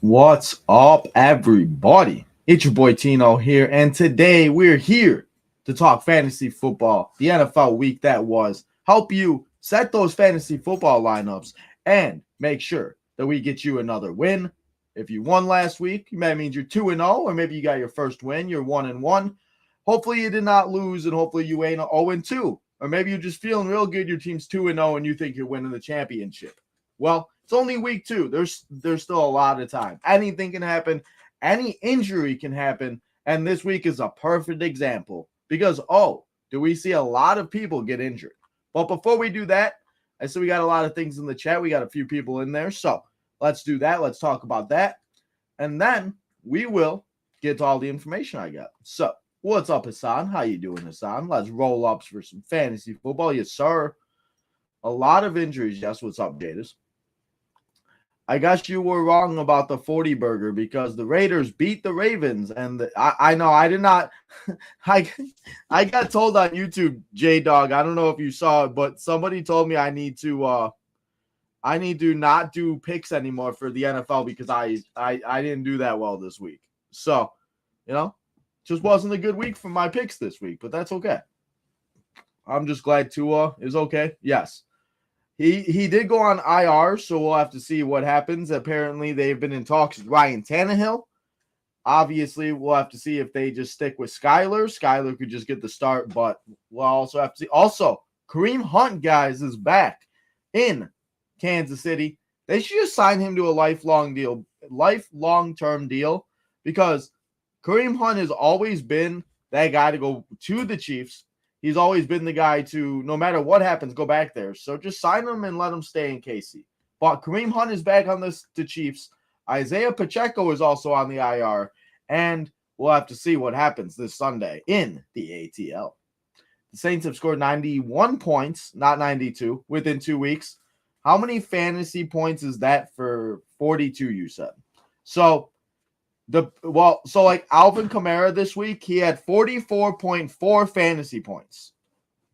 What's up, everybody? It's your boy Tino here, and today we're here to talk fantasy football, the NFL week that was, help you set those fantasy football lineups, and make sure that we get you another win. If you won last week, that means you're 2-0, or maybe you got your first win, you're 1-1. Hopefully, you did not lose, and hopefully, you ain't 0-2. Or maybe you're just feeling real good, your team's 2-0, and you think you're winning the championship. Well, it's only week 2. There's still a lot of time. Anything can happen. Any injury can happen. And this week is a perfect example because, do we see a lot of people get injured? But before we do that, I see we got a lot of things in the chat. We got a few people in there. So let's do that. Let's talk about that. And then we will get to all the information I got. So what's up, Hassan? How you doing, Hassan? Let's roll ups for some fantasy football. Yes, sir. A lot of injuries. Yes, what's up, Jadis? I guess you were wrong about the 40 burger because the Raiders beat the Ravens. And I know I did not. I got told on YouTube, J-Dog. I don't know if you saw it, but somebody told me I need to not do picks anymore for the NFL because I didn't do that well this week. So, just wasn't a good week for my picks this week, but that's okay. I'm just glad Tua is okay. Yes. He did go on IR, so we'll have to see what happens. Apparently, they've been in talks with Ryan Tannehill. Obviously, we'll have to see if they just stick with Skyler. Skyler could just get the start, but we'll also have to see. Also, Kareem Hunt, guys, is back in Kansas City. They should just sign him to a lifelong-term deal, because Kareem Hunt has always been that guy to go to the Chiefs. He's always been the guy to, no matter what happens, go back there. So just sign him and let him stay in KC. But Kareem Hunt is back on the Chiefs. Isaiah Pacheco is also on the IR. And we'll have to see what happens this Sunday in the ATL. The Saints have scored 91 points, not 92, within 2 weeks. How many fantasy points is that for 42, you said? So Alvin Kamara this week, he had 44.4 fantasy points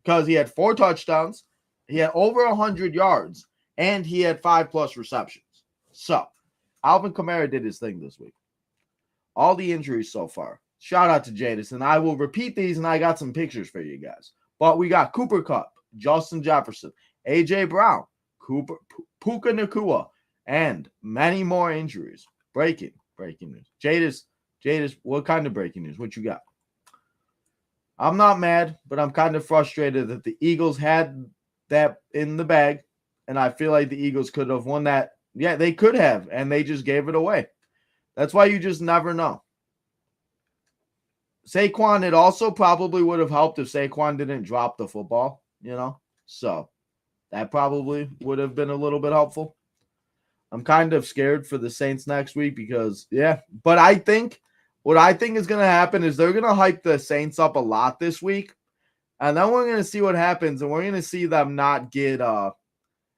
because he had 4 touchdowns, he had over 100 yards, and he had 5+ receptions. So Alvin Kamara did his thing this week. All the injuries so far. Shout out to Jadis, and I will repeat these, and I got some pictures for you guys. But we got Cooper Kupp, Justin Jefferson, A.J. Brown, Puka Nacua, and many more injuries. Breaking news. Jadis, what kind of breaking news? What you got? I'm not mad, but I'm kind of frustrated that the Eagles had that in the bag, and I feel like the Eagles could have won that. Yeah, they could have, and they just gave it away. That's why you just never know. Saquon, it also probably would have helped if Saquon didn't drop the football, So that probably would have been a little bit helpful. I'm kind of scared for the Saints next week because, but I think what I think is going to happen is they're going to hype the Saints up a lot this week. And then we're going to see what happens, and we're going to see them not get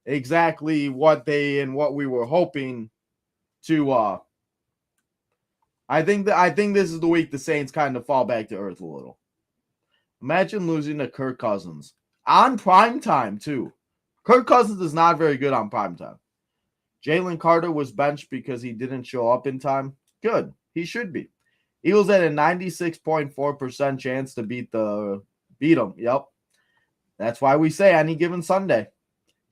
exactly what we were hoping to. I think this is the week the Saints kind of fall back to earth a little. Imagine losing to Kirk Cousins on primetime, too. Kirk Cousins is not very good on primetime. Jalen Carter was benched because he didn't show up in time. Good. He should be. Eagles had a 96.4% chance to beat them. Yep. That's why we say any given Sunday.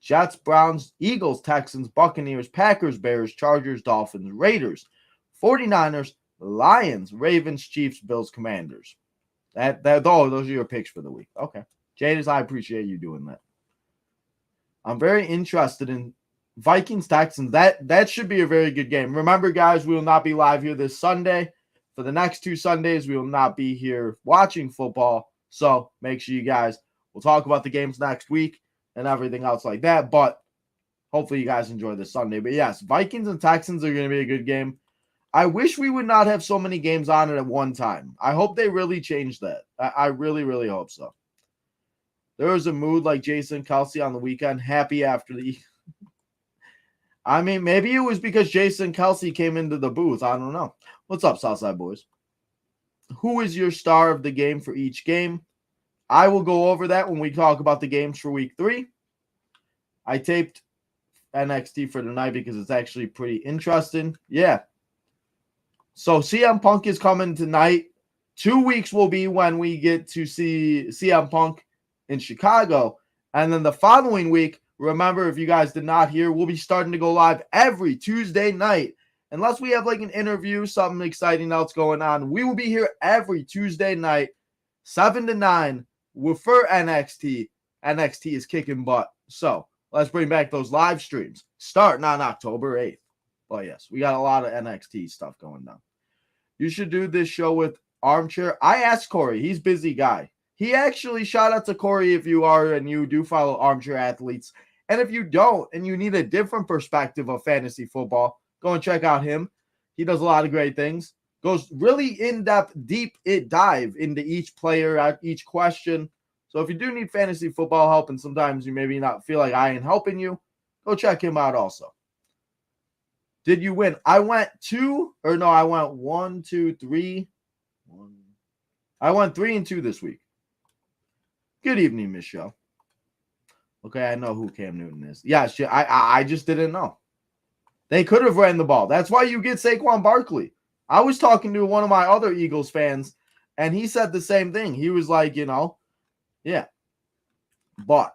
Jets, Browns, Eagles, Texans, Buccaneers, Packers, Bears, Chargers, Dolphins, Raiders, 49ers, Lions, Ravens, Chiefs, Bills, Commanders. Those are your picks for the week. Okay. Jadis, I appreciate you doing that. I'm very interested in Vikings, Texans. That should be a very good game. Remember, guys, we will not be live here this Sunday. For the next 2 Sundays, we will not be here watching football. So make sure you guys, we'll talk about the games next week and everything else like that. But hopefully you guys enjoy this Sunday. But yes, Vikings and Texans are going to be a good game. I wish we would not have so many games on it at one time. I hope they really change that. I really, really hope so. There was a mood like Jason Kelce on the weekend, happy after the I mean, maybe it was because Jason Kelce came into the booth. I don't know. What's up, Southside boys? Who is your star of the game for each game? I will go over that when we talk about the games for week 3. I taped NXT for tonight because it's actually pretty interesting. Yeah, So CM Punk is coming tonight. 2 weeks will be when we get to see CM Punk in Chicago. And then the following week, remember, if you guys did not hear, we'll be starting to go live every Tuesday night. Unless we have like an interview, something exciting else going on, we will be here every Tuesday night, 7 to 9, for NXT. NXT is kicking butt. So let's bring back those live streams starting on October 8th. Oh, yes, we got a lot of NXT stuff going down. You should do this show with Armchair. I asked Corey. He's a busy guy. He actually, shout out to Corey if you are and you do follow Armchair Athletes. And if you don't and you need a different perspective of fantasy football, go and check out him. He does a lot of great things. Goes really in-depth, deep dive into each player, each question. So if you do need fantasy football help and sometimes you maybe not feel like I ain't helping you, go check him out also. Did you win? I went 1, 2, 3. I went 3 and 2 this week. Good evening, Michelle. Okay, I know who Cam Newton is. Yeah, I just didn't know. They could have ran the ball. That's why you get Saquon Barkley. I was talking to one of my other Eagles fans, and he said the same thing. He was like, yeah. But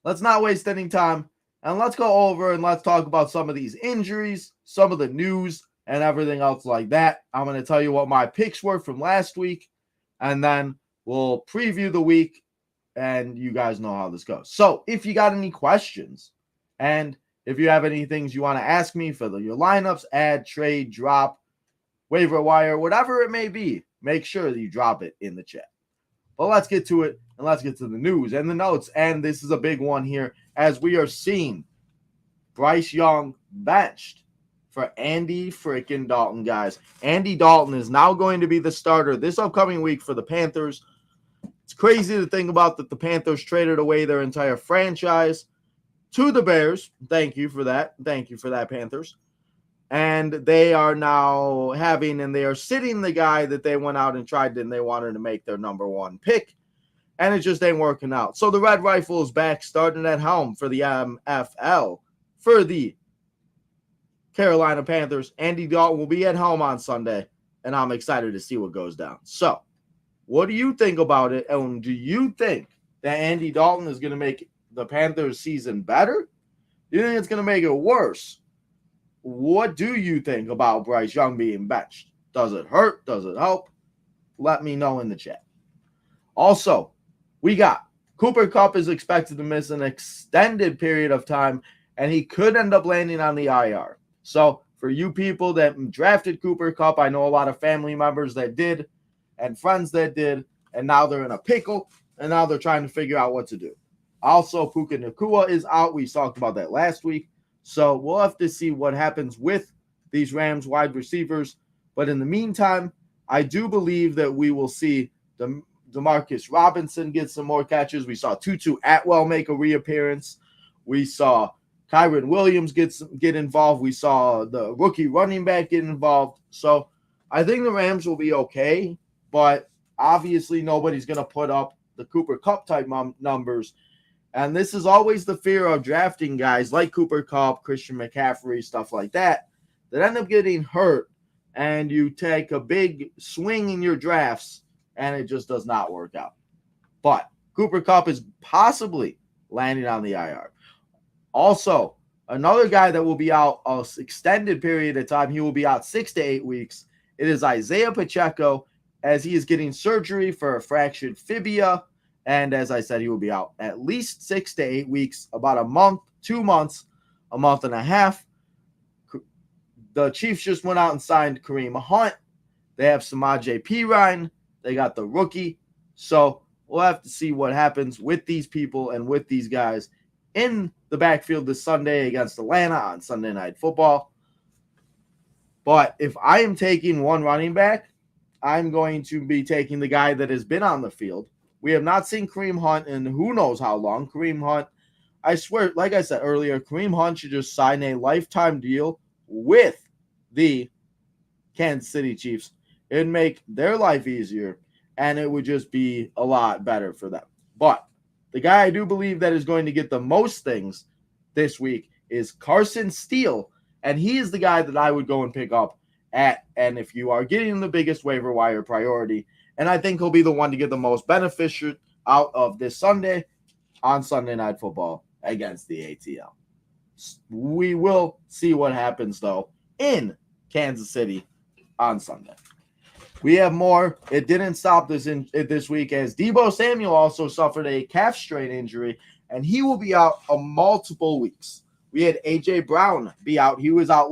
let's not waste any time. And let's go over and let's talk about some of these injuries, some of the news, and everything else like that. I'm going to tell you what my picks were from last week, and then we'll preview the week, and you guys know how this goes. So if you got any questions, and if you have any things you want to ask me for your lineups, add, trade, drop, waiver wire, whatever it may be, make sure that you drop it in the chat. But let's get to it, and let's get to the news and the notes. And this is a big one here, as we are seeing Bryce Young benched for Andy freaking Dalton, guys. Andy Dalton is now going to be the starter this upcoming week for the Panthers. It's crazy to think about that the Panthers traded away their entire franchise to the Bears. Thank you for that. Thank you for that, Panthers. And they are now they are sitting the guy that they went out and tried and they wanted to make their number 1 pick. And it just ain't working out. So the Red Rifle is back, starting at helm for the MFL for the Carolina Panthers. Andy Dalton will be at home on Sunday, and I'm excited to see what goes down. So what do you think about it? And do you think that Andy Dalton is going to make the Panthers season better? Do you think it's going to make it worse? What do you think about Bryce Young being benched? Does it hurt? Does it help? Let me know in the chat. Also, we got Cooper Kupp is expected to miss an extended period of time, and he could end up landing on the IR. So for you people that drafted Cooper Kupp, I know a lot of family members that did and friends that did, and now they're in a pickle, and now they're trying to figure out what to do. Also, Puka Nacua is out. We talked about that last week. So we'll have to see what happens with these Rams wide receivers. But in the meantime, I do believe that we will see Demarcus Robinson get some more catches. We saw Tutu Atwell make a reappearance. We saw Kyren Williams get involved. We saw the rookie running back get involved. So I think the Rams will be okay, but obviously nobody's going to put up the Cooper Kupp type numbers. And this is always the fear of drafting guys like Cooper Kupp, Christian McCaffrey, stuff like that end up getting hurt, and you take a big swing in your drafts, and it just does not work out. But Cooper Kupp is possibly landing on the IR. Also, another guy that will be out an extended period of time, he will be out 6 to 8 weeks. It is Isaiah Pacheco, as he is getting surgery for a fractured fibia. And as I said, he will be out at least 6 to 8 weeks, about a month, 2 months, a month and a half. The Chiefs just went out and signed Kareem Hunt. They have Samaje Perine. They got the rookie. So we'll have to see what happens with these people and with these guys in the backfield this Sunday against Atlanta on Sunday Night Football. But if I am taking one running back, I'm going to be taking the guy that has been on the field. We have not seen Kareem Hunt in who knows how long. Kareem Hunt, I swear, like I said earlier, Kareem Hunt should just sign a lifetime deal with the Kansas City Chiefs. It would make their life easier, and it would just be a lot better for them. But the guy I do believe that is going to get the most things this week is Carson Steele, and he is the guy that I would go and pick up And if you are getting the biggest waiver wire priority, and I think he'll be the one to get the most beneficial out of this Sunday on Sunday Night Football against the ATL. We will see what happens, though, in Kansas City on Sunday. We have more. It didn't stop this week, as Deebo Samuel also suffered a calf strain injury, and he will be out multiple weeks. We had A.J. Brown be out. He was out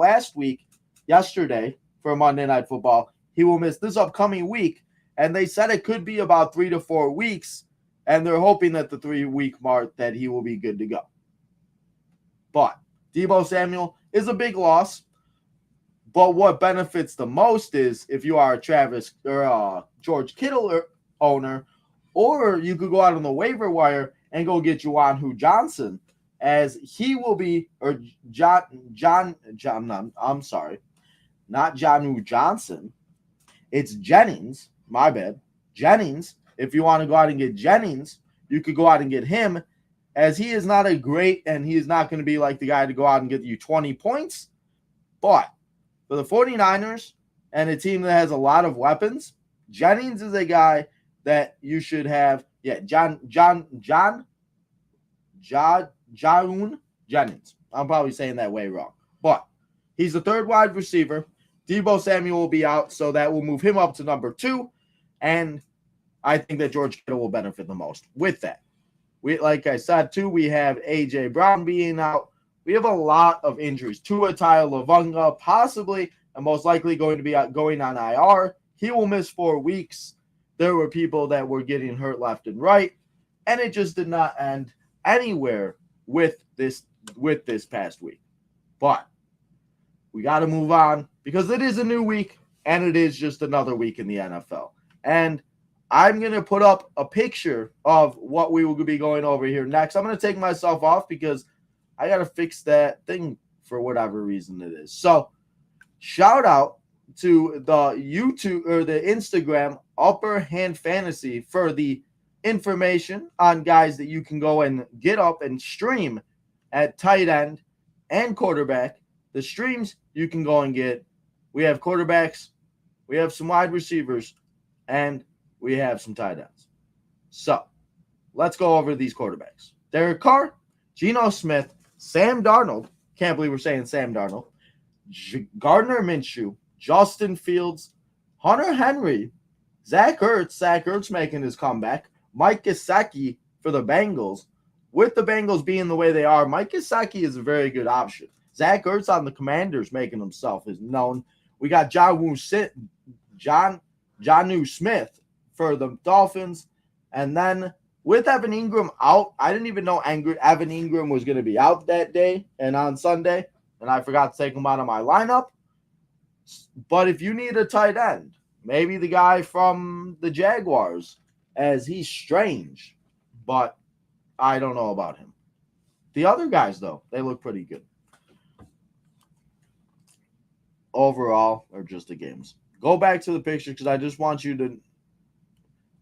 yesterday, for Monday Night Football. He will miss this upcoming week, and they said it could be about 3 to 4 weeks, and they're hoping that the 3-week mark that he will be good to go. But Deebo Samuel is a big loss. But what benefits the most is if you are a Travis or a George Kittle owner, or you could go out on the waiver wire and go get Jonnu Johnson, as he will be, or I'm sorry, not Jonnu Johnson. It's Jennings. My bad. Jennings. If you want to go out and get Jennings, you could go out and get him, as he is not a great, and he is not going to be like the guy to go out and get you 20 points. But for the 49ers and a team that has a lot of weapons, Jennings is a guy that you should have. Yeah, John Jennings. I'm probably saying that way wrong. But he's the third wide receiver. Deebo Samuel will be out, so that will move him up to number 2. And I think that George Kittle will benefit the most with that. Like I said, too, we have A.J. Brown being out. We have a lot of injuries. Tua Tagovailoa possibly and most likely going to be going on IR. He will miss 4 weeks. There were people that were getting hurt left and right, and it just did not end anywhere with this past week. But we got to move on, because it is a new week, and it is just another week in the NFL. And I'm going to put up a picture of what we will be going over here next. I'm going to take myself off because I got to fix that thing for whatever reason it is. So shout out to the YouTube or the Instagram Upper Hand Fantasy for the information on guys that you can go and get up and stream at tight end and quarterback. The streams you can go and get. We have quarterbacks, we have some wide receivers, and we have some tight ends. So let's go over these quarterbacks. Derek Carr, Geno Smith, Sam Darnold. Can't believe we're saying Sam Darnold. Gardner Minshew, Justin Fields, Hunter Henry, Zach Ertz making his comeback, Mike Gesicki for the Bengals. With the Bengals being the way they are, Mike Gesicki is a very good option. Zach Ertz on the Commanders making himself is known. We got Jonnu Smith for the Dolphins. And then with Evan Ingram out, I didn't even know Evan Ingram was going to be out that day and on Sunday, and I forgot to take him out of my lineup. But if you need a tight end, maybe the guy from the Jaguars, as he's strange, but I don't know about him. The other guys, though, they look pretty good. Overall, or just the games. Go back to the picture, because I just want you to.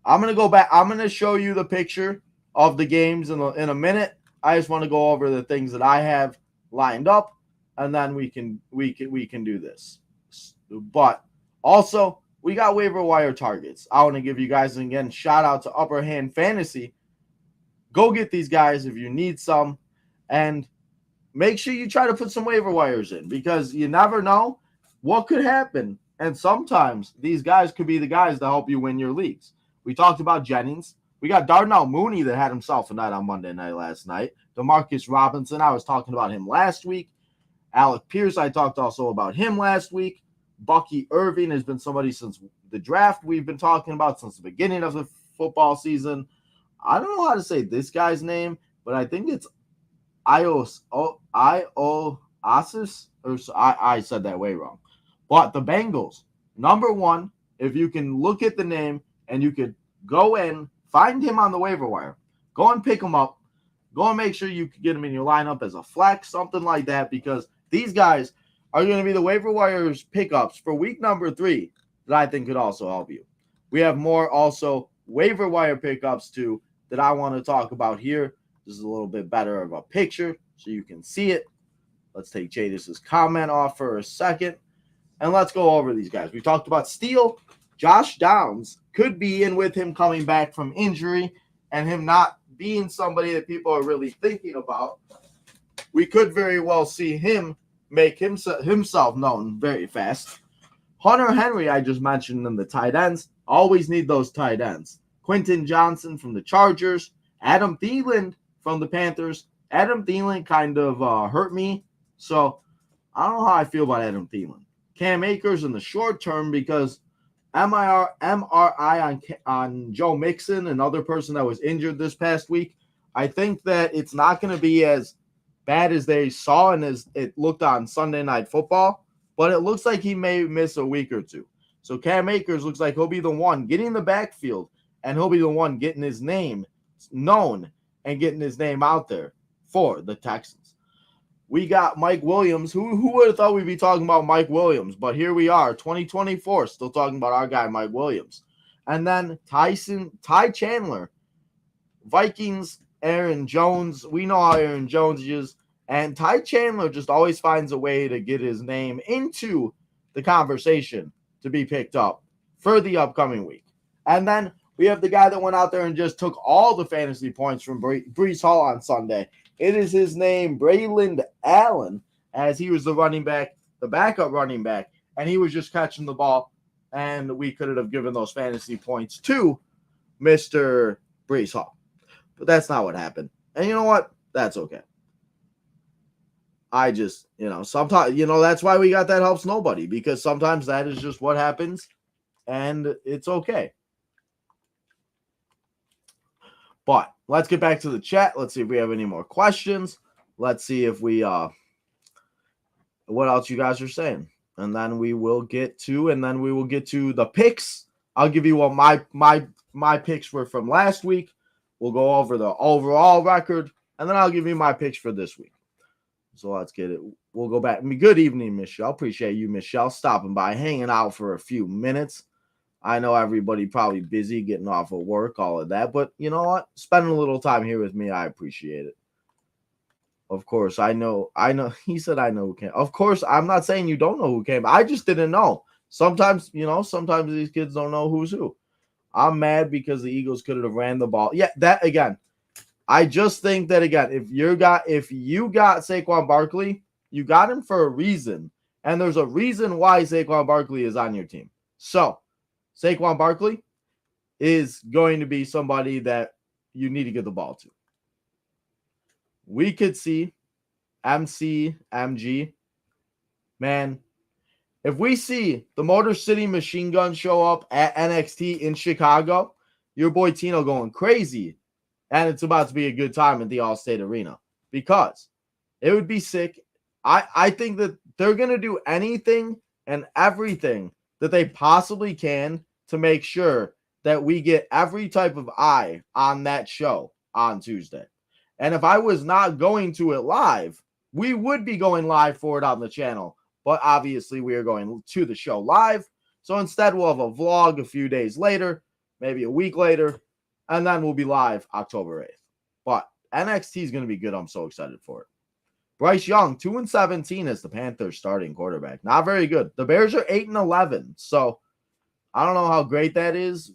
I'm going to go back. I'm going to show you the picture of the games in a minute. I just want to go over the things that I have lined up, and then we can do this. But also, we got waiver wire targets. I want to give you guys, again, shout out to Upper Hand Fantasy. Go get these guys if you need some, and make sure you try to put some waiver wires in, because you never know what could happen. And sometimes these guys could be the guys to help you win your leagues. We talked about Jennings. We got Darnell Mooney that had himself a night on Monday night last night. Demarcus Robinson, I was talking about him last week. Alec Pierce, I talked also about him last week. Bucky Irving has been somebody since the draft we've been talking about since the beginning of the football season. I don't know how to say this guy's name, but I think it's Iosis, or I said that way wrong. But the Bengals, number 1, if you can look at the name and you could go and find him on the waiver wire, go and pick him up, go and make sure you can get him in your lineup as a flex, something like that, because these guys are going to be the waiver wires pickups for week number 3 that I think could also help you. We have more also waiver wire pickups too that I want to talk about here. This is a little bit better of a picture so you can see it. Let's take Jadis's comment off for a second. And let's go over these guys. We talked about Steele. Josh Downs could be in with him coming back from injury and him not being somebody that people are really thinking about. We could very well see him make himself known very fast. Hunter Henry, I just mentioned in the tight ends. Always need those tight ends. Quentin Johnson from the Chargers. Adam Thielen from the Panthers. Adam Thielen kind of hurt me. So I don't know how I feel about Adam Thielen. Cam Akers in the short term because MRI on Joe Mixon, another person that was injured this past week. I think that it's not going to be as bad as they saw and as it looked on Sunday Night Football, but it looks like he may miss a week or two. So Cam Akers looks like he'll be the one getting the backfield, and he'll be the one getting his name known and getting his name out there for the Texans. We got Mike Williams. Who would have thought we'd be talking about Mike Williams? But here we are, 2024, still talking about our guy, Mike Williams. And then Ty Chandler, Vikings, Aaron Jones. We know how Aaron Jones is. And Ty Chandler just always finds a way to get his name into the conversation to be picked up for the upcoming week. And then we have the guy that went out there and just took all the fantasy points from Breece Hall on Sunday. It is his name, Braylon Allen, as he was the running back, the backup running back, and he was just catching the ball, and we could have given those fantasy points to Mr. Breece Hall. But that's not what happened. And you know what? That's okay. I just, sometimes, that's why we got That Helps Nobody, because sometimes that is just what happens, and it's okay. But let's get back to the chat. Let's see if we have any more questions. Let's see if we what else you guys are saying. And then we will get to the picks. I'll give you what my picks were from last week. We'll go over the overall record, and then I'll give you my picks for this week. So let's get it. We'll go back. Good evening, Michelle. Appreciate you, Michelle, stopping by, hanging out for a few minutes. I know everybody probably busy getting off of work, all of that. But you know what? Spending a little time here with me, I appreciate it. Of course, I know. He said I know who came. Of course, I'm not saying you don't know who came. I just didn't know. Sometimes these kids don't know who's who. I'm mad because the Eagles could have ran the ball. Yeah, that again. I just think that again, if you got Saquon Barkley, you got him for a reason. And there's a reason why Saquon Barkley is on your team. So Saquon Barkley is going to be somebody that you need to get the ball to. We could see MG. Man, if we see the Motor City Machine Gun show up at NXT in Chicago, your boy Tino going crazy. And it's about to be a good time at the Allstate Arena because it would be sick. I think that they're going to do anything and everything that they possibly can to make sure that we get every type of eye on that show on Tuesday. And if I was not going to it live, we would be going live for it on the channel. But obviously, we are going to the show live. So instead, we'll have a vlog a few days later, maybe a week later, and then we'll be live October 8th. But NXT is going to be good. I'm so excited for it. Bryce Young, 2-17 as the Panthers starting quarterback. Not very good. The Bears are 8-11. So I don't know how great that is,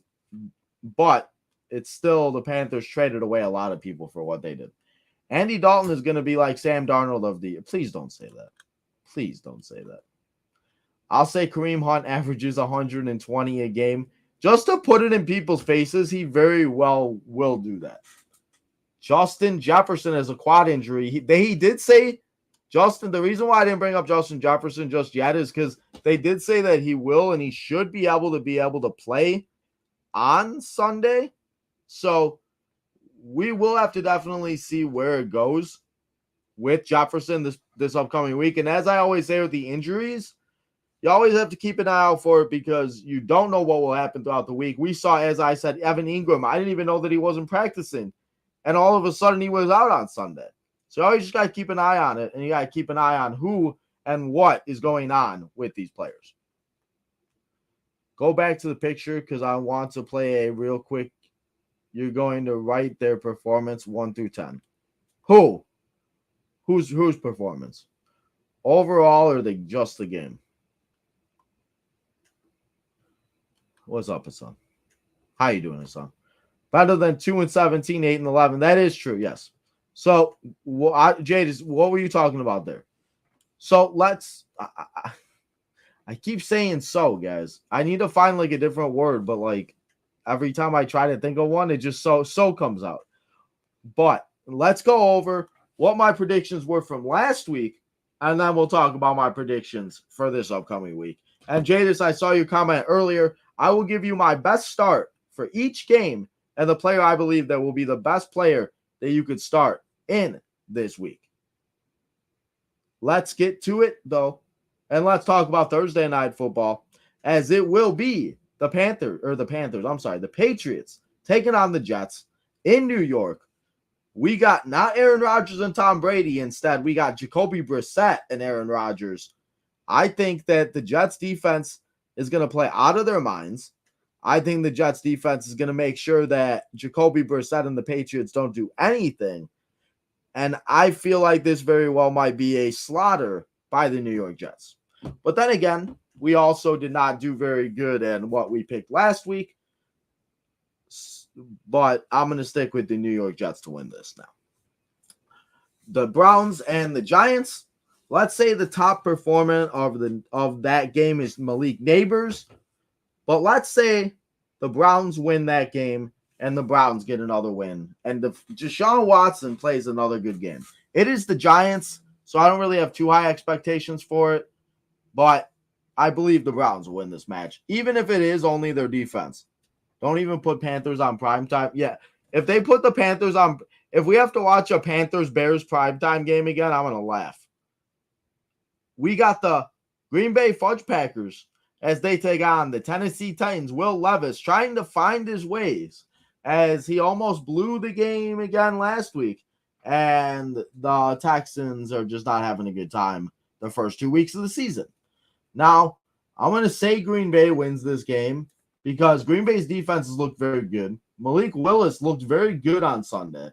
but it's still the Panthers traded away a lot of people for what they did. Andy Dalton is going to be like Sam Darnold of the – please don't say that. Please don't say that. I'll say Kareem Hunt averages 120 a game. Just to put it in people's faces, he very well will do that. Justin Jefferson has a quad injury. He did say, Justin, the reason why I didn't bring up Justin Jefferson just yet is because they did say that he will and he should be able to play on Sunday. So we will have to definitely see where it goes with Jefferson this upcoming week. And as I always say with the injuries, you always have to keep an eye out for it because you don't know what will happen throughout the week. We saw, as I said, Evan Ingram. I didn't even know that he wasn't practicing. And all of a sudden, he was out on Sunday. So you always just got to keep an eye on it. And you got to keep an eye on who and what is going on with these players. Go back to the picture because I want to play a real quick. You're going to write their performance 1 through 10. Who? Whose performance? Overall or just the game? What's up, Hassan? How you doing, Hassan? Better than 2-17, 8-11. That is true, yes. So, Jade, what were you talking about there? So I keep saying so, guys. I need to find like a different word, but like every time I try to think of one, it just so comes out. But let's go over what my predictions were from last week, and then we'll talk about my predictions for this upcoming week. And Jadis, I saw your comment earlier. I will give you my best start for each game and the player I believe that will be the best player that you could start in this week. Let's get to it, though, and let's talk about Thursday Night Football, as it will be the Patriots taking on the Jets in New York. We got not Aaron Rodgers and Tom Brady. Instead, we got Jacoby Brissett and Aaron Rodgers. I think that the Jets defense is going to play out of their minds. I think the Jets defense is going to make sure that Jacoby Brissett and the Patriots don't do anything. And I feel like this very well might be a slaughter by the New York Jets. But then again, we also did not do very good in what we picked last week. But I'm going to stick with the New York Jets to win this now. The Browns and the Giants. Let's say the top performer of that game is Malik Nabers. But let's say the Browns win that game and the Browns get another win. And Deshaun Watson plays another good game. It is the Giants, so I don't really have too high expectations for it. But I believe the Browns will win this match, even if it is only their defense. Don't even put Panthers on primetime. Yeah, if they put the Panthers on, if we have to watch a Panthers-Bears primetime game again, I'm going to laugh. We got the Green Bay Fudge Packers as they take on the Tennessee Titans. Will Levis trying to find his ways as he almost blew the game again last week. And the Texans are just not having a good time the first 2 weeks of the season. Now, I'm going to say Green Bay wins this game because Green Bay's defenses look very good. Malik Willis looked very good on Sunday.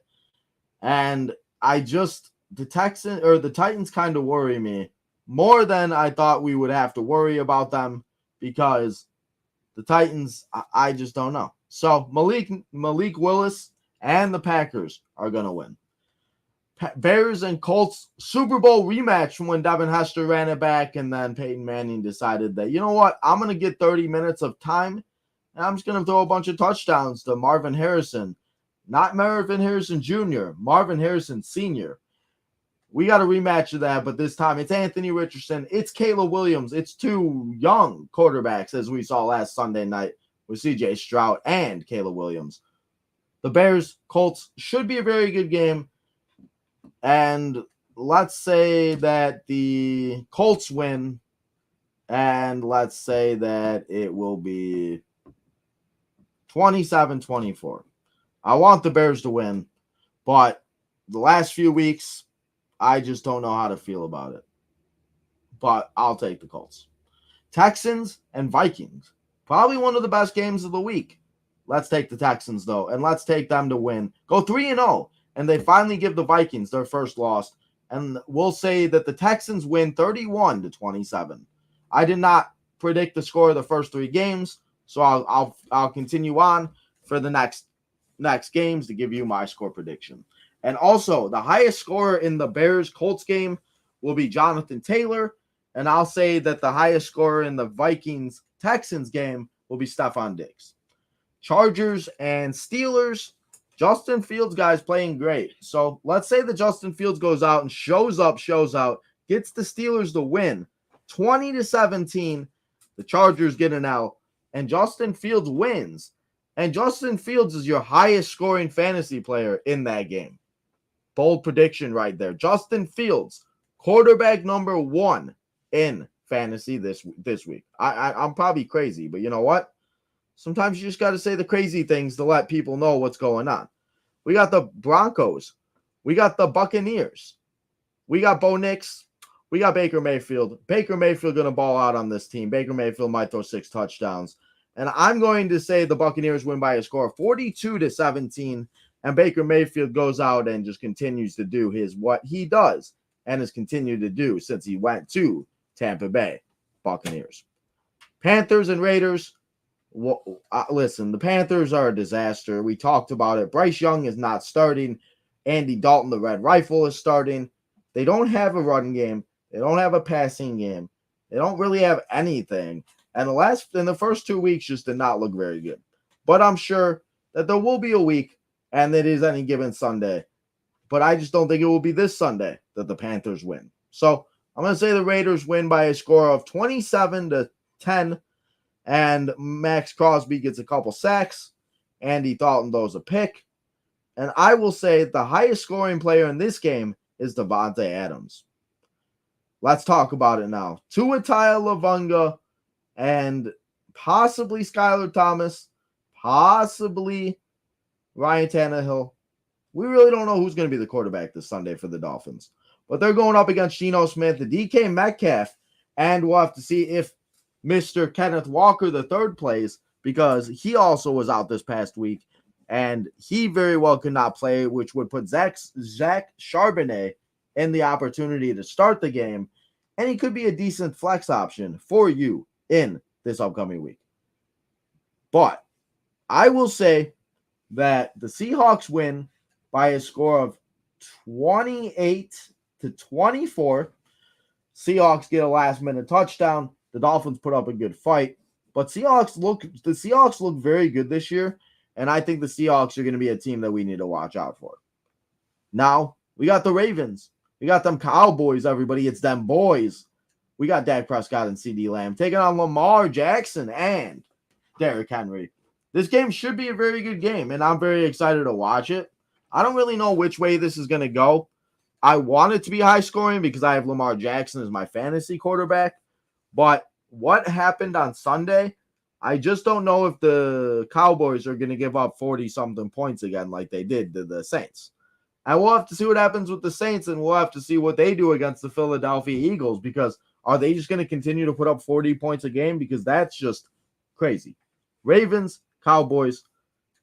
And the Titans kind of worry me more than I thought we would have to worry about them because the Titans, I just don't know. So Malik Willis and the Packers are going to win. Bears and Colts Super Bowl rematch from when Devin Hester ran it back and then Peyton Manning decided that, you know what, I'm going to get 30 minutes of time and I'm just going to throw a bunch of touchdowns to Marvin Harrison. Not Marvin Harrison Jr., Marvin Harrison Sr. We got a rematch of that, but this time it's Anthony Richardson, it's Caleb Williams, it's two young quarterbacks as we saw last Sunday night with C.J. Stroud and Caleb Williams. The Bears-Colts should be a very good game. And let's say that the Colts win, and let's say that it will be 27-24. I want the Bears to win, but the last few weeks, I just don't know how to feel about it. But I'll take the Colts. Texans and Vikings. Probably one of the best games of the week. Let's take the Texans, though, and let's take them to win. Go 3-0. And they finally give the Vikings their first loss. And we'll say that the Texans win 31-27. I did not predict the score of the first three games, so I'll continue on for the next games to give you my score prediction. And also, the highest scorer in the Bears-Colts game will be Jonathan Taylor. And I'll say that the highest scorer in the Vikings-Texans game will be Stephon Diggs. Chargers and Steelers. Justin Fields, guys, playing great. So let's say that Justin Fields goes out and shows out, gets the Steelers to win 20-17. The Chargers get an L, and Justin Fields wins. And Justin Fields is your highest scoring fantasy player in that game. Bold prediction right there. Justin Fields, quarterback number 1 in fantasy this week. I'm probably crazy, but you know what? Sometimes you just got to say the crazy things to let people know what's going on. We got the Broncos. We got the Buccaneers. We got Bo Nix. We got Baker Mayfield. Baker Mayfield going to ball out on this team. Baker Mayfield might throw 6 touchdowns. And I'm going to say the Buccaneers win by a score of 42-17. And Baker Mayfield goes out and just continues to do what he does and has continued to do since he went to Tampa Bay. Buccaneers. Panthers and Raiders. listen, the Panthers are a disaster. We talked about it. Bryce Young is not starting. Andy Dalton, the Red Rifle, is starting. They don't have a run game. They don't have a passing game. They don't really have anything. And the first 2 weeks just did not look very good. But I'm sure that there will be a week, and it is any given Sunday. But I just don't think it will be this Sunday that the Panthers win. So I'm going to say the Raiders win by a score of 27-10. And Max Crosby gets a couple sacks. Andy Dalton throws a pick. And I will say the highest scoring player in this game is Davante Adams. Let's talk about it now. Tua Tagovailoa and possibly Skylar Thomas, possibly Ryan Tannehill. We really don't know who's going to be the quarterback this Sunday for the Dolphins. But they're going up against Geno Smith, the DK Metcalf, and we'll have to see if Mr. Kenneth Walker III plays, because he also was out this past week, and he very well could not play, which would put Zach Charbonnet in the opportunity to start the game, and he could be a decent flex option for you in this upcoming week. But I will say that the Seahawks win by a score of 28-24. Seahawks get a last-minute touchdown. The Dolphins put up a good fight, but the Seahawks look very good this year, and I think the Seahawks are going to be a team that we need to watch out for. Now, we got the Ravens. We got them Cowboys, everybody. It's them boys. We got Dak Prescott and CeeDee Lamb taking on Lamar Jackson and Derrick Henry. This game should be a very good game, and I'm very excited to watch it. I don't really know which way this is going to go. I want it to be high scoring because I have Lamar Jackson as my fantasy quarterback. But what happened on Sunday, I just don't know if the Cowboys are going to give up 40-something points again like they did to the Saints. And we'll have to see what happens with the Saints, and we'll have to see what they do against the Philadelphia Eagles, because are they just going to continue to put up 40 points a game? Because that's just crazy. Ravens, Cowboys,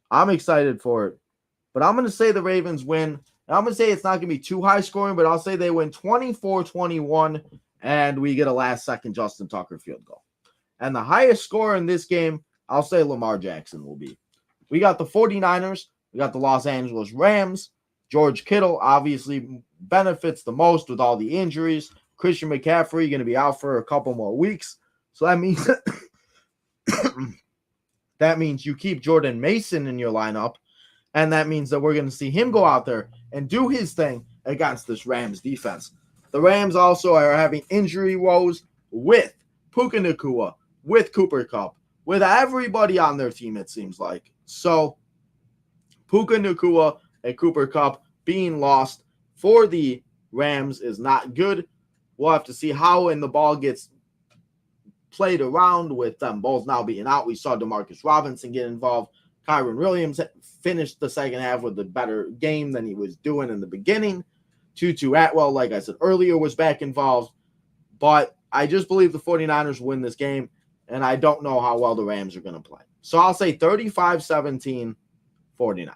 I'm excited for it. But I'm going to say the Ravens win. And I'm going to say it's not going to be too high scoring, but I'll say they win 24-21. And we get a last-second Justin Tucker field goal. And the highest score in this game, I'll say Lamar Jackson will be. We got the 49ers. We got the Los Angeles Rams. George Kittle obviously benefits the most with all the injuries. Christian McCaffrey going to be out for a couple more weeks. So that means that means you keep Jordan Mason in your lineup. And that means that we're going to see him go out there and do his thing against this Rams defense. The Rams also are having injury woes with Puka Nacua, with Cooper Kupp, with everybody on their team, it seems like. So Puka Nacua and Cooper Kupp being lost for the Rams is not good. We'll have to see how the ball gets played around with them both now being out. We saw Demarcus Robinson get involved. Kyron Williams finished the second half with a better game than he was doing in the beginning. Tutu Atwell, like I said earlier, was back involved. But I just believe the 49ers win this game, and I don't know how well the Rams are going to play. So I'll say 35-17 49ers.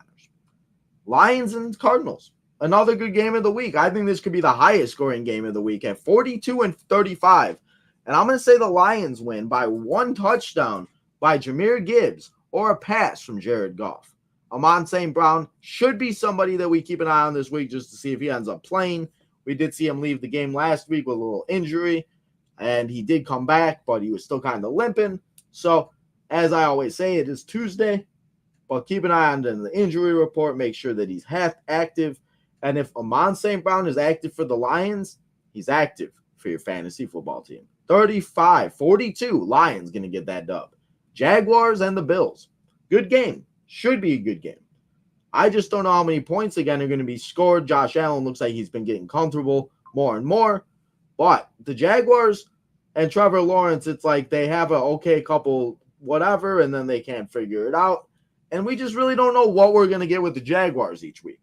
Lions and Cardinals, another good game of the week. I think this could be the highest scoring game of the week at 42-35. And I'm going to say the Lions win by one touchdown by Jahmyr Gibbs or a pass from Jared Goff. Amon St. Brown should be somebody that we keep an eye on this week just to see if he ends up playing. We did see him leave the game last week with a little injury, and he did come back, but he was still kind of limping. So, as I always say, it is Tuesday, but keep an eye on the injury report. Make sure that he's active. And if Amon St. Brown is active for the Lions, he's active for your fantasy football team. 35-42, Lions going to get that dub. Jaguars and the Bills. Good game. Should be a good game. I just don't know how many points again are going to be scored. Josh Allen looks like he's been getting comfortable more and more. But the Jaguars and Trevor Lawrence, it's like they have an okay couple whatever, and then they can't figure it out. And we just really don't know what we're going to get with the Jaguars each week.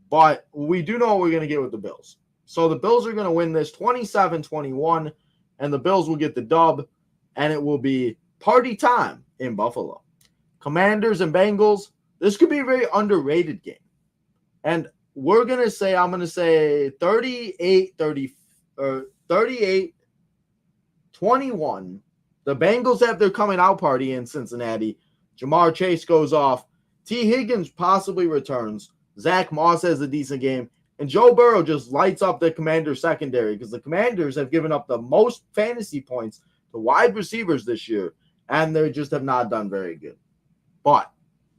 But we do know what we're going to get with the Bills. So the Bills are going to win this 27-21, and the Bills will get the dub, and it will be party time in Buffalo. Commanders and Bengals, this could be a very underrated game. And I'm going to say 38-21 The Bengals have their coming out party in Cincinnati. Ja'Marr Chase goes off. T. Higgins possibly returns. Zach Moss has a decent game. And Joe Burrow just lights up the Commanders secondary because the Commanders have given up the most fantasy points to wide receivers this year, and they just have not done very good. But,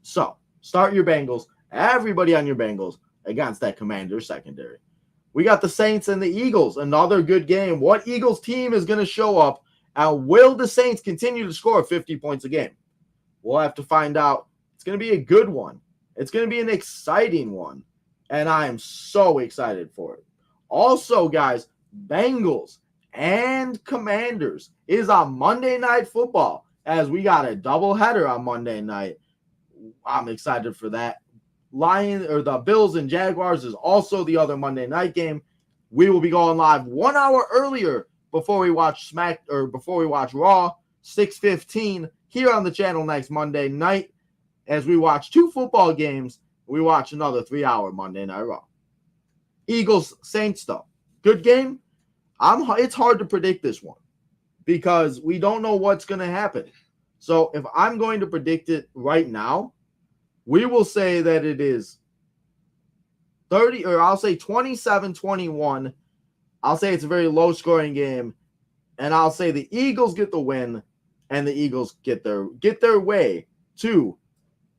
so, start your Bengals. Everybody on your Bengals against that Commanders secondary. We got the Saints and the Eagles, another good game. What Eagles team is going to show up, and will the Saints continue to score 50 points a game? We'll have to find out. It's going to be a good one. It's going to be an exciting one, and I am so excited for it. Also, guys, Bengals and Commanders is on Monday Night Football, as we got a doubleheader on Monday night. I'm excited for that. The Bills and Jaguars is also the other Monday night game. We will be going live 1 hour earlier before we watch Raw, 6:15 here on the channel next Monday night. As we watch 2 football games, we watch another 3-hour Monday Night Raw. Eagles Saints though, good game. It's hard to predict this one because we don't know what's going to happen. So if I'm going to predict it right now, we will say that it is 27-21. I'll say it's a very low-scoring game, and I'll say the Eagles get the win, and the Eagles get their way to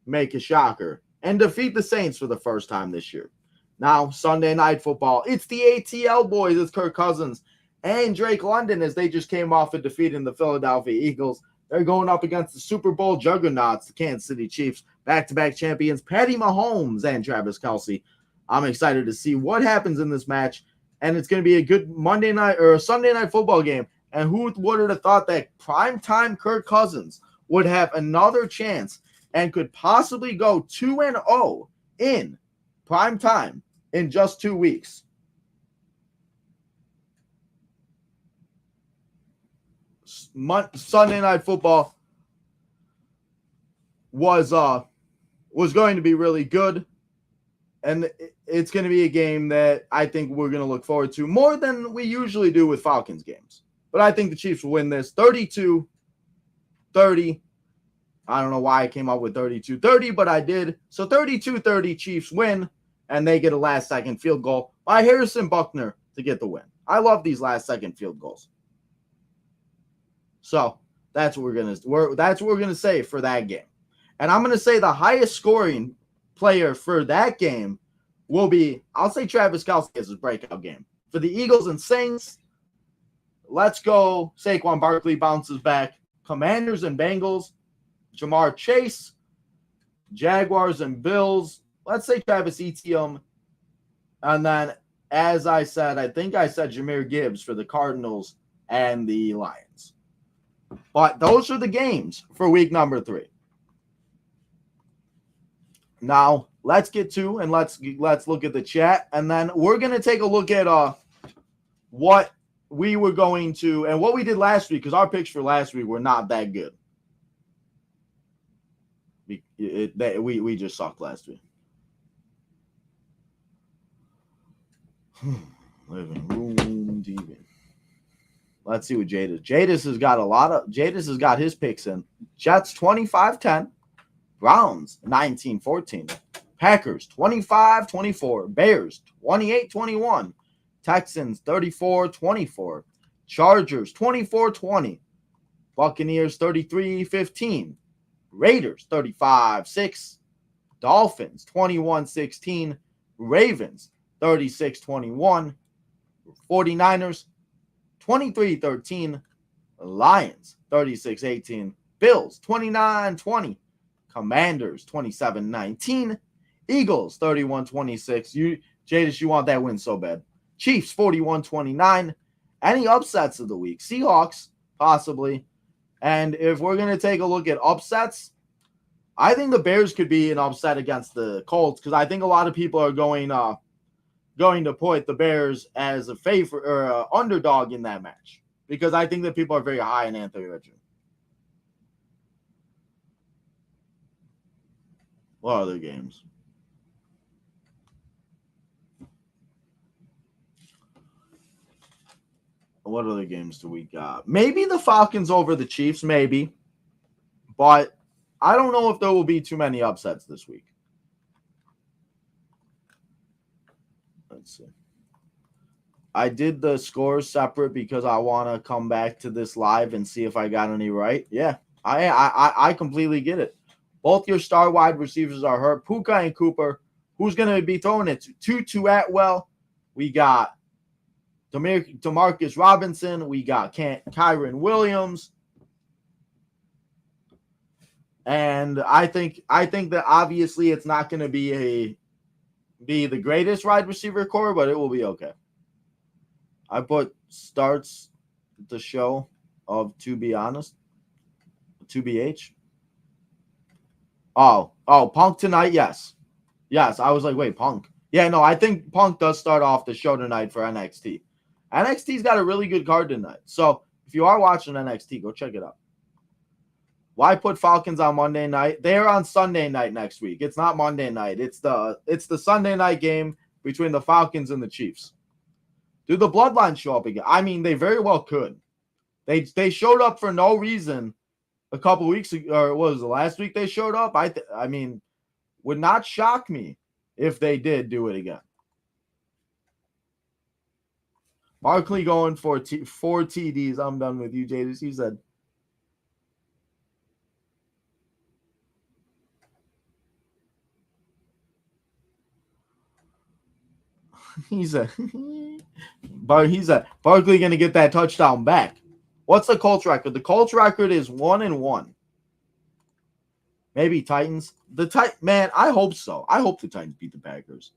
make a shocker and defeat the Saints for the first time this year. Now, Sunday Night Football, it's the ATL boys. It's Kirk Cousins and Drake London as they just came off of defeating the Philadelphia Eagles. They're going up against the Super Bowl juggernauts, the Kansas City Chiefs, back-to-back champions, Patty Mahomes and Travis Kelce. I'm excited to see what happens in this match, and it's going to be a good Monday night or Sunday Night Football game. And who would have thought that primetime Kirk Cousins would have another chance and could possibly go 2-0 in prime time in just 2 weeks? Sunday Night Football was going to be really good, and it's going to be a game that I think we're going to look forward to more than we usually do with Falcons games. But I think the Chiefs will win this 32-30. I don't know why I came up with 32-30, but I did. So 32-30, Chiefs win, and they get a last-second field goal by Harrison Buckner to get the win. I love these last-second field goals. So that's what we're gonna say for that game. And I'm gonna say the highest scoring player for that game will be, I'll say Travis Kelce as his breakout game. For the Eagles and Saints, let's go. Saquon Barkley bounces back. Commanders and Bengals, Ja'Marr Chase. Jaguars and Bills, let's say Travis Etienne. And then, as I said, I think I said Jahmyr Gibbs for the Cardinals and the Lions. But those are the games for week number 3. Now, let's get to and let's look at the chat, and then we're going to take a look at what we were going to and what we did last week, because our picks for last week were not that good. We just sucked last week. Living room TV. Let's see what Jadis. Jadis has got his picks in. Jets 25-10. Browns 19-14. Packers 25-24. Bears 28-21. Texans 34-24. Chargers 24-20. Buccaneers 33-15. Raiders 35-6. Dolphins 21-16. Ravens 36-21. 49ers 23-13. Lions 36-18. Bills 29-20. Commanders 27-19. Eagles 31-26. Jadis, you want that win so bad. Chiefs 41-29. Any upsets of the week? Seahawks possibly. And if we're going to take a look at upsets, I think the Bears could be an upset against the Colts, because I think a lot of people are going to put the Bears as a favorite or underdog in that match, because I think that people are very high in Anthony Richardson. What other games? what other games do we got? Maybe the Falcons over the Chiefs, maybe. But I don't know if there will be too many upsets this week. Let's see. I did the scores separate because I want to come back to this live and see if I got any right. Yeah, I completely get it. Both your star wide receivers are hurt. Puka and Cooper. Who's going to be throwing it? Tutu Atwell. We got Demarcus Robinson. We got Kyron Williams. And I think that obviously it's not going to be the greatest wide receiver core, but it will be okay. I put starts the show of To Be Honest. 2BH. Oh, Punk tonight, yes. Yes, I was like, wait, Punk. Yeah, no, I think Punk does start off the show tonight for NXT. NXT's got a really good card tonight. So if you are watching NXT, go check it out. Why put Falcons on Monday night? They're on Sunday night next week. It's not Monday night. It's the Sunday night game between the Falcons and the Chiefs. Do the Bloodline show up again? I mean, they very well could. They showed up for no reason a couple weeks ago, or what was it, last week they showed up? I mean, would not shock me if they did do it again. Barkley going for 4 TDs. I'm done with you, Jadis. He said. He said Barkley going to get that touchdown back. What's the Colts record? The Colts record is 1-1. Maybe Titans. Man, I hope so. I hope the Titans beat the Packers.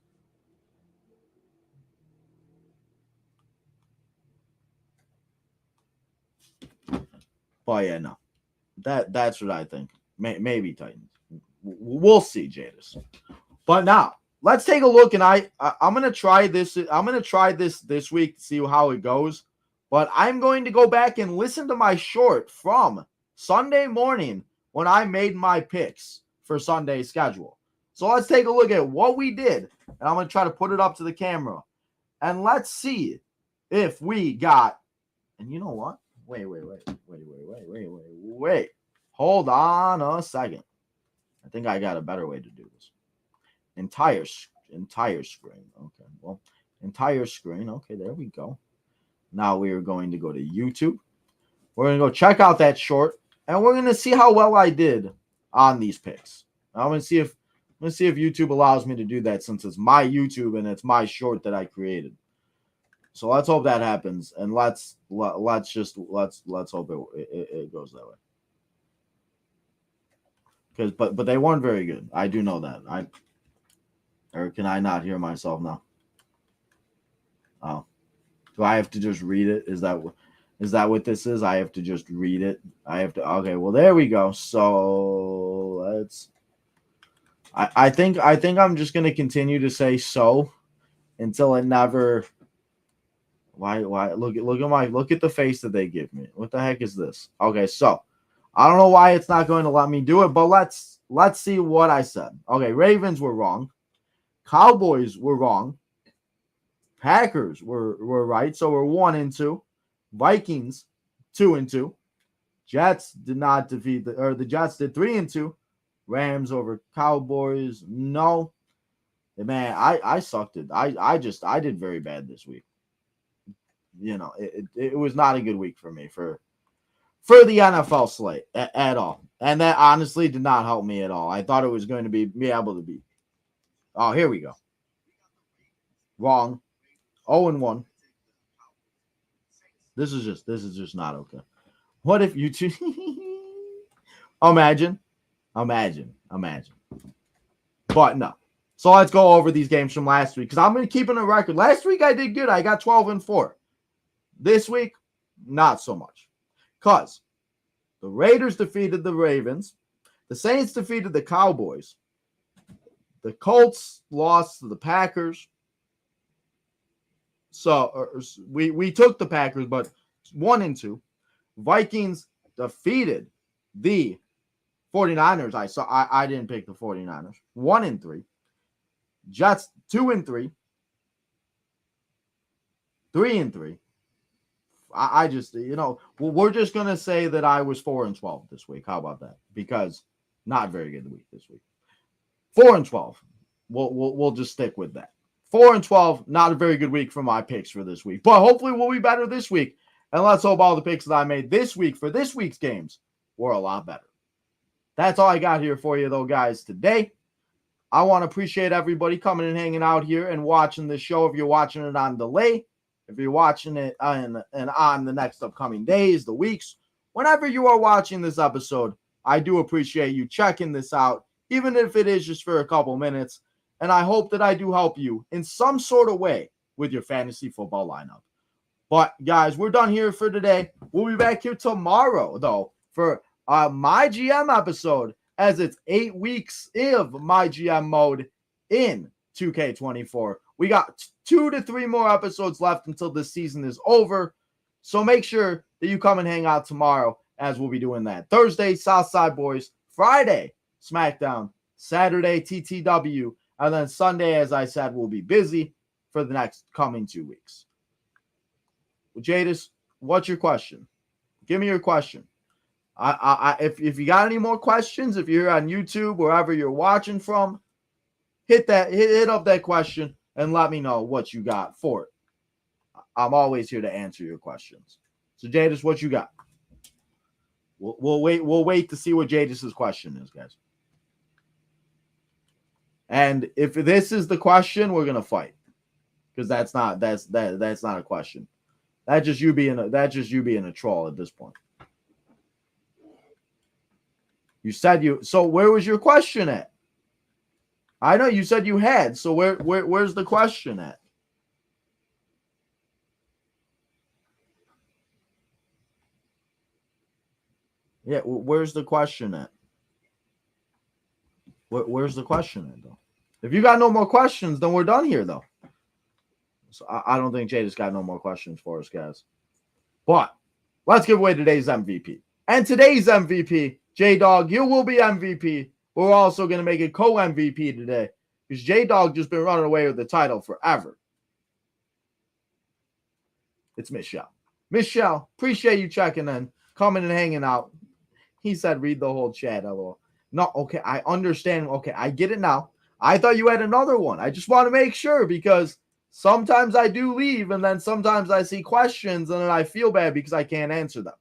But yeah, no. That's what I think. Maybe Titans. We'll see, Jadis. But now, let's take a look, and I'm gonna try this. I'm gonna try this week to see how it goes. But I'm going to go back and listen to my short from Sunday morning when I made my picks for Sunday's schedule. So let's take a look at what we did, and I'm gonna try to put it up to the camera, and let's see if we got. And you know what? Wait. Hold on a second. I think I got a better way to do this. Entire screen. Okay, well, entire screen. Okay, there we go. Now we are going to go to YouTube. We're going to go check out that short, and we're going to see how well I did on these picks. I'm going to see if YouTube allows me to do that, since it's my YouTube and it's my short that I created. So let's hope that happens, and let's hope it goes that way. But they weren't very good. I do know that. Or can I not hear myself now? Oh, do I have to just read it? Is that what this is? I have to just read it. Okay. Well, there we go. So let's. I think I'm just gonna continue to say so until it never. Why look at the face that they give me. What the heck is this? Okay, so I don't know why it's not going to let me do it, but let's see what I said. Okay, Ravens were wrong. Cowboys were wrong. Packers were right, so we're 1-2. Vikings 2-2. Jets did not defeat the Jets did 3-2. Rams over Cowboys. No. Man, I sucked it. I did very bad this week. You know, it was not a good week for me for the NFL slate at all. And that honestly did not help me at all. I thought it was going to be able to beat. Oh, here we go. Wrong. 0-1. This is just not okay. What if you two Imagine. But no. So let's go over these games from last week, because I'm going to keep in a record. Last week I did good. I got 12-4. This week, not so much. Because the Raiders defeated the Ravens. The Saints defeated the Cowboys. The Colts lost to the Packers. So we took the Packers, but 1-2. Vikings defeated the 49ers. I didn't pick the 49ers. 1-3. Jets 2-3. 3-3. I just, we're just going to say that I was 4-12 this week. How about that? Because not very good week this week. 4-12. We'll just stick with that. 4-12, not a very good week for my picks for this week. But hopefully we'll be better this week. And let's hope all the picks that I made this week for this week's games were a lot better. That's all I got here for you, though, guys, today. I want to appreciate everybody coming and hanging out here and watching this show. If you're watching it on delay, if you're watching it on the next upcoming days, the weeks, whenever you are watching this episode, I do appreciate you checking this out, even if it is just for a couple minutes. And I hope that I do help you in some sort of way with your fantasy football lineup. But, guys, we're done here for today. We'll be back here tomorrow, though, for my GM episode, as it's 8 weeks of my GM mode in 2K24. We got 2 to 3 more episodes left until this season is over. So make sure that you come and hang out tomorrow, as we'll be doing that. Thursday, Southside Boys. Friday, SmackDown. Saturday, TTW. And then Sunday, as I said, we'll be busy for the next coming 2 weeks. Well, Jadis, what's your question? Give me your question. If you got any more questions, if you're on YouTube, wherever you're watching from, hit up that question and let me know what you got for it. I'm always here to answer your questions. So, Jadis, what you got? We'll wait to see what Jadis's question is, guys. And if this is the question, we're gonna fight, because that's not a question. That's just you being a troll at this point. You said so where was your question at? I know you said you had. So where's the question at? Yeah, where's the question at? Where's the question at, though? If you got no more questions, then we're done here, though. So I don't think Jada's got no more questions for us, guys. But let's give away today's MVP. And today's MVP, J-Dog, you will be MVP. We're also going to make it co-MVP today, because J-Dog just been running away with the title forever. It's Michelle. Michelle, appreciate you checking in, coming and hanging out. He said read the whole chat, LOL. No, okay, I understand. Okay, I get it now. I thought you had another one. I just want to make sure, because sometimes I do leave, and then sometimes I see questions, and then I feel bad because I can't answer them.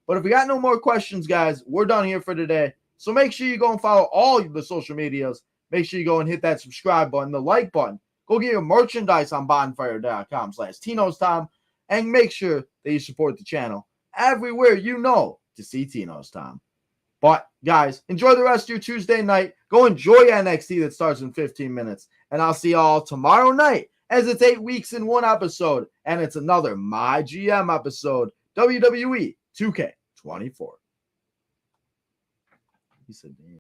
But if we got no more questions, guys, we're done here for today. So make sure you go and follow all the social medias. Make sure you go and hit that subscribe button, the like button. Go get your merchandise on bonfire.com/Tino'sTime. And make sure that you support the channel everywhere to see Tino's Time. But, guys, enjoy the rest of your Tuesday night. Go enjoy NXT that starts in 15 minutes. And I'll see y'all tomorrow night, as it's 8 weeks in one episode. And it's another My GM episode, WWE 2K24. He said, damn.